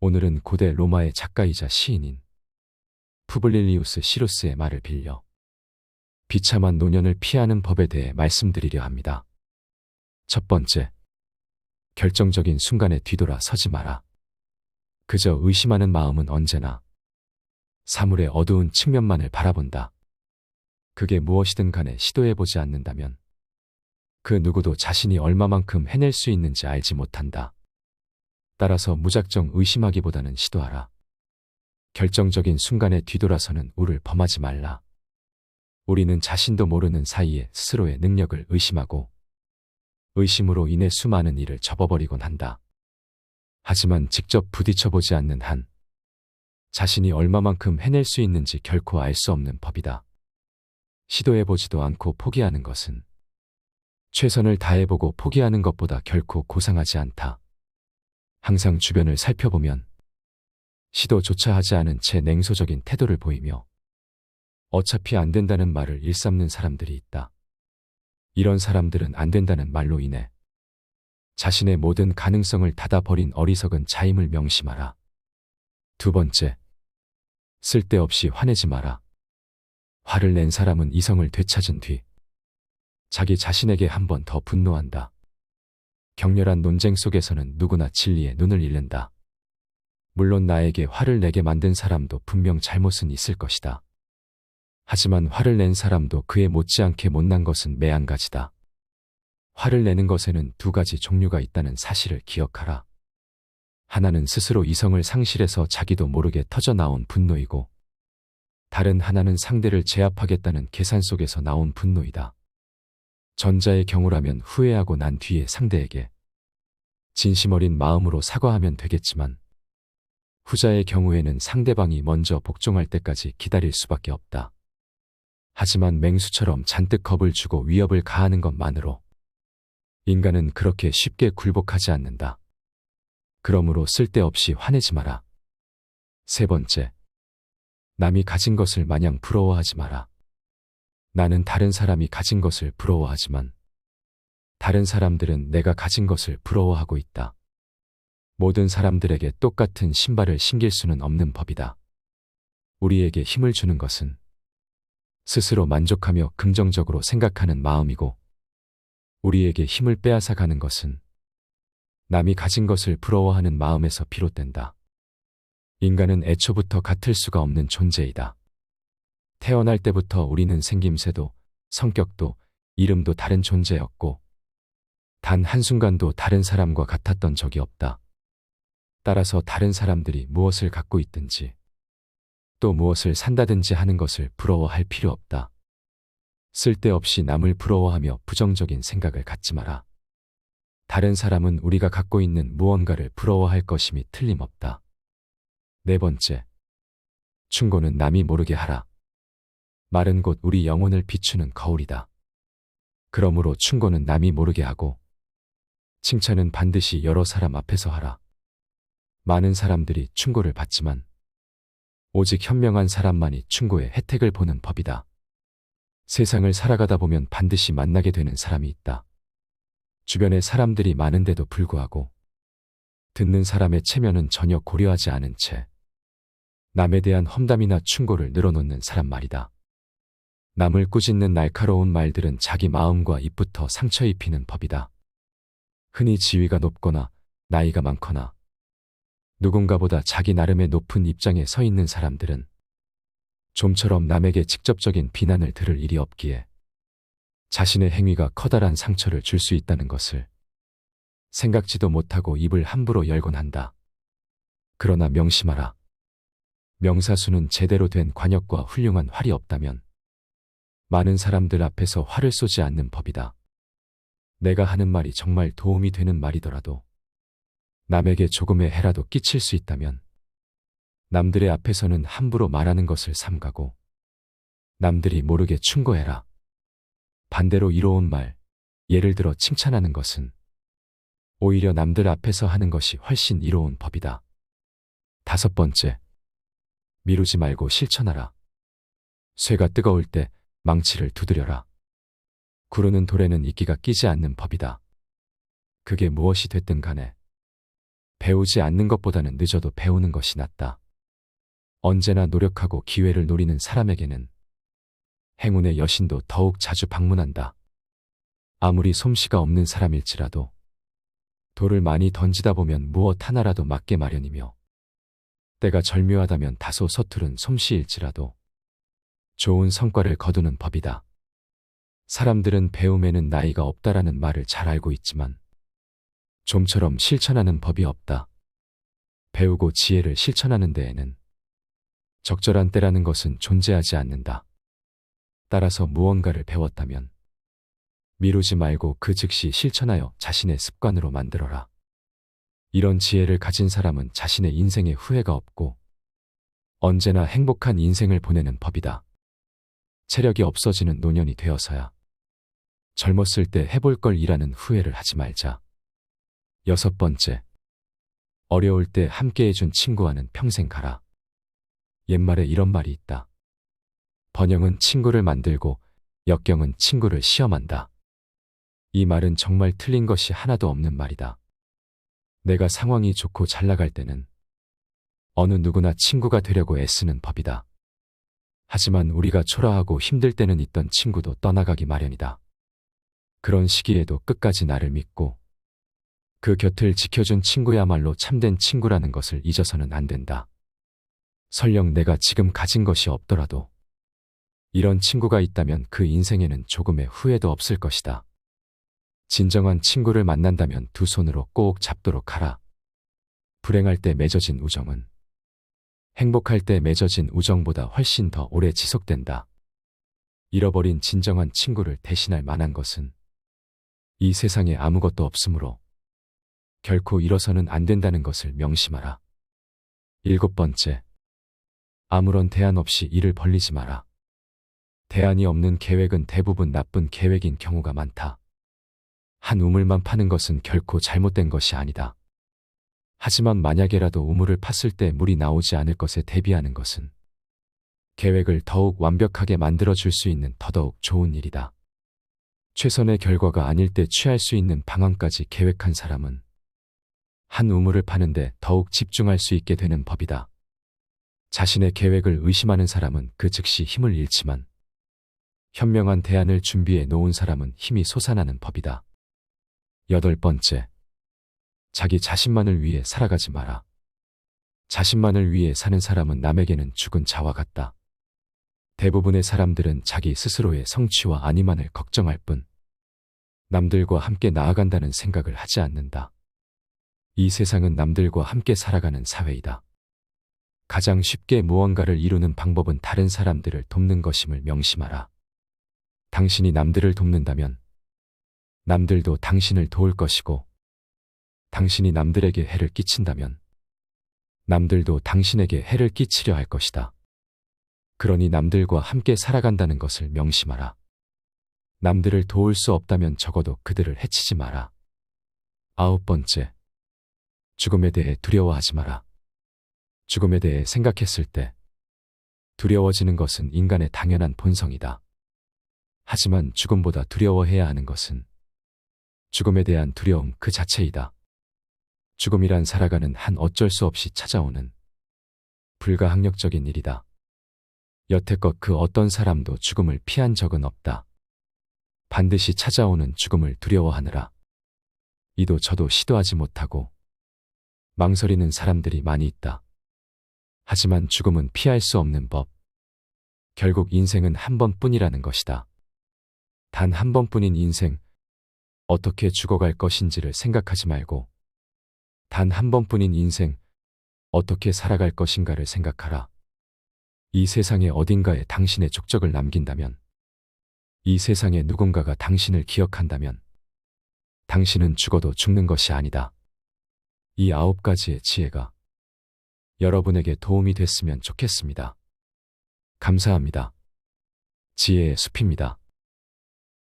오늘은 고대 로마의 작가이자 시인인 푸블릴리우스 시루스의 말을 빌려 비참한 노년을 피하는 법에 대해 말씀드리려 합니다. 첫 번째, 결정적인 순간에 뒤돌아 서지 마라. 그저 의심하는 마음은 언제나 사물의 어두운 측면만을 바라본다. 그게 무엇이든 간에 시도해보지 않는다면 그 누구도 자신이 얼마만큼 해낼 수 있는지 알지 못한다. 따라서 무작정 의심하기보다는 시도하라. 결정적인 순간에 뒤돌아서는 우를 범하지 말라. 우리는 자신도 모르는 사이에 스스로의 능력을 의심하고 의심으로 인해 수많은 일을 접어버리곤 한다. 하지만 직접 부딪혀보지 않는 한 자신이 얼마만큼 해낼 수 있는지 결코 알 수 없는 법이다. 시도해보지도 않고 포기하는 것은 최선을 다해보고 포기하는 것보다 결코 고상하지 않다. 항상 주변을 살펴보면 시도조차 하지 않은 채 냉소적인 태도를 보이며 어차피 안 된다는 말을 일삼는 사람들이 있다. 이런 사람들은 안 된다는 말로 인해 자신의 모든 가능성을 닫아버린 어리석은 자임을 명심하라. 두 번째, 쓸데없이 화내지 마라. 화를 낸 사람은 이성을 되찾은 뒤 자기 자신에게 한 번 더 분노한다. 격렬한 논쟁 속에서는 누구나 진리에 눈을 잃는다. 물론 나에게 화를 내게 만든 사람도 분명 잘못은 있을 것이다. 하지만 화를 낸 사람도 그에 못지않게 못난 것은 매한가지다. 화를 내는 것에는 두 가지 종류가 있다는 사실을 기억하라. 하나는 스스로 이성을 상실해서 자기도 모르게 터져나온 분노이고 다른 하나는 상대를 제압하겠다는 계산 속에서 나온 분노이다. 전자의 경우라면 후회하고 난 뒤에 상대에게 진심 어린 마음으로 사과하면 되겠지만 후자의 경우에는 상대방이 먼저 복종할 때까지 기다릴 수밖에 없다. 하지만 맹수처럼 잔뜩 겁을 주고 위협을 가하는 것만으로 인간은 그렇게 쉽게 굴복하지 않는다. 그러므로 쓸데없이 화내지 마라. 세 번째, 남이 가진 것을 마냥 부러워하지 마라. 나는 다른 사람이 가진 것을 부러워하지만 다른 사람들은 내가 가진 것을 부러워하고 있다. 모든 사람들에게 똑같은 신발을 신길 수는 없는 법이다. 우리에게 힘을 주는 것은 스스로 만족하며 긍정적으로 생각하는 마음이고 우리에게 힘을 빼앗아 가는 것은 남이 가진 것을 부러워하는 마음에서 비롯된다. 인간은 애초부터 같을 수가 없는 존재이다. 태어날 때부터 우리는 생김새도 성격도 이름도 다른 존재였고 단 한순간도 다른 사람과 같았던 적이 없다. 따라서 다른 사람들이 무엇을 갖고 있든지 또 무엇을 산다든지 하는 것을 부러워할 필요 없다. 쓸데없이 남을 부러워하며 부정적인 생각을 갖지 마라. 다른 사람은 우리가 갖고 있는 무언가를 부러워할 것임이 틀림없다. 네 번째, 충고는 남이 모르게 하라. 말은 곧 우리 영혼을 비추는 거울이다. 그러므로 충고는 남이 모르게 하고 칭찬은 반드시 여러 사람 앞에서 하라. 많은 사람들이 충고를 받지만 오직 현명한 사람만이 충고의 혜택을 보는 법이다. 세상을 살아가다 보면 반드시 만나게 되는 사람이 있다. 주변에 사람들이 많은데도 불구하고 듣는 사람의 체면은 전혀 고려하지 않은 채 남에 대한 험담이나 충고를 늘어놓는 사람 말이다. 남을 꾸짖는 날카로운 말들은 자기 마음과 입부터 상처 입히는 법이다. 흔히 지위가 높거나 나이가 많거나 누군가보다 자기 나름의 높은 입장에 서 있는 사람들은 좀처럼 남에게 직접적인 비난을 들을 일이 없기에 자신의 행위가 커다란 상처를 줄 수 있다는 것을 생각지도 못하고 입을 함부로 열곤 한다. 그러나 명심하라. 명사수는 제대로 된 관역과 훌륭한 활이 없다면 많은 사람들 앞에서 화를 쏘지 않는 법이다. 내가 하는 말이 정말 도움이 되는 말이더라도 남에게 조금의 해라도 끼칠 수 있다면 남들의 앞에서는 함부로 말하는 것을 삼가고 남들이 모르게 충고해라. 반대로 이로운 말, 예를 들어 칭찬하는 것은 오히려 남들 앞에서 하는 것이 훨씬 이로운 법이다. 다섯 번째, 미루지 말고 실천하라. 쇠가 뜨거울 때 망치를 두드려라. 구르는 돌에는 이끼가 끼지 않는 법이다. 그게 무엇이 됐든 간에 배우지 않는 것보다는 늦어도 배우는 것이 낫다. 언제나 노력하고 기회를 노리는 사람에게는 행운의 여신도 더욱 자주 방문한다. 아무리 솜씨가 없는 사람일지라도 돌을 많이 던지다 보면 무엇 하나라도 맞게 마련이며, 때가 절묘하다면 다소 서투른 솜씨일지라도 좋은 성과를 거두는 법이다. 사람들은 배움에는 나이가 없다라는 말을 잘 알고 있지만 좀처럼 실천하는 법이 없다. 배우고 지혜를 실천하는 데에는 적절한 때라는 것은 존재하지 않는다. 따라서 무언가를 배웠다면 미루지 말고 그 즉시 실천하여 자신의 습관으로 만들어라. 이런 지혜를 가진 사람은 자신의 인생에 후회가 없고 언제나 행복한 인생을 보내는 법이다. 체력이 없어지는 노년이 되어서야 젊었을 때 해볼 걸 이라는 후회를 하지 말자. 6번째, 어려울 때 함께 해준 친구와는 평생 가라. 옛말에 이런 말이 있다. 번영은 친구를 만들고 역경은 친구를 시험한다. 이 말은 정말 틀린 것이 하나도 없는 말이다. 내가 상황이 좋고 잘 나갈 때는 어느 누구나 친구가 되려고 애쓰는 법이다. 하지만 우리가 초라하고 힘들 때는 있던 친구도 떠나가기 마련이다. 그런 시기에도 끝까지 나를 믿고 그 곁을 지켜준 친구야말로 참된 친구라는 것을 잊어서는 안 된다. 설령 내가 지금 가진 것이 없더라도 이런 친구가 있다면 그 인생에는 조금의 후회도 없을 것이다. 진정한 친구를 만난다면 두 손으로 꼭 잡도록 하라. 불행할 때 맺어진 우정은 행복할 때 맺어진 우정보다 훨씬 더 오래 지속된다. 잃어버린 진정한 친구를 대신할 만한 것은 이 세상에 아무것도 없으므로 결코 잃어서는 안 된다는 것을 명심하라. 7번째, 아무런 대안 없이 일을 벌리지 마라. 대안이 없는 계획은 대부분 나쁜 계획인 경우가 많다. 한 우물만 파는 것은 결코 잘못된 것이 아니다. 하지만 만약에라도 우물을 팠을 때 물이 나오지 않을 것에 대비하는 것은 계획을 더욱 완벽하게 만들어줄 수 있는 더더욱 좋은 일이다. 최선의 결과가 아닐 때 취할 수 있는 방안까지 계획한 사람은 한 우물을 파는데 더욱 집중할 수 있게 되는 법이다. 자신의 계획을 의심하는 사람은 그 즉시 힘을 잃지만 현명한 대안을 준비해 놓은 사람은 힘이 솟아나는 법이다. 8번째, 자기 자신만을 위해 살아가지 마라. 자신만을 위해 사는 사람은 남에게는 죽은 자와 같다. 대부분의 사람들은 자기 스스로의 성취와 안위만을 걱정할 뿐 남들과 함께 나아간다는 생각을 하지 않는다. 이 세상은 남들과 함께 살아가는 사회이다. 가장 쉽게 무언가를 이루는 방법은 다른 사람들을 돕는 것임을 명심하라. 당신이 남들을 돕는다면 남들도 당신을 도울 것이고, 당신이 남들에게 해를 끼친다면 남들도 당신에게 해를 끼치려 할 것이다. 그러니 남들과 함께 살아간다는 것을 명심하라. 남들을 도울 수 없다면 적어도 그들을 해치지 마라. 9번째, 죽음에 대해 두려워하지 마라. 죽음에 대해 생각했을 때 두려워지는 것은 인간의 당연한 본성이다. 하지만 죽음보다 두려워해야 하는 것은 죽음에 대한 두려움 그 자체이다. 죽음이란 살아가는 한 어쩔 수 없이 찾아오는 불가항력적인 일이다. 여태껏 그 어떤 사람도 죽음을 피한 적은 없다. 반드시 찾아오는 죽음을 두려워하느라 이도 저도 시도하지 못하고 망설이는 사람들이 많이 있다. 하지만 죽음은 피할 수 없는 법. 결국 인생은 한 번뿐이라는 것이다. 단 한 번뿐인 인생, 어떻게 죽어갈 것인지를 생각하지 말고 단 한 번뿐인 인생, 어떻게 살아갈 것인가를 생각하라. 이 세상의 어딘가에 당신의 족적을 남긴다면, 이 세상에 누군가가 당신을 기억한다면 당신은 죽어도 죽는 것이 아니다. 이 9가지의 지혜가 여러분에게 도움이 됐으면 좋겠습니다. 감사합니다. 지혜의 숲입니다.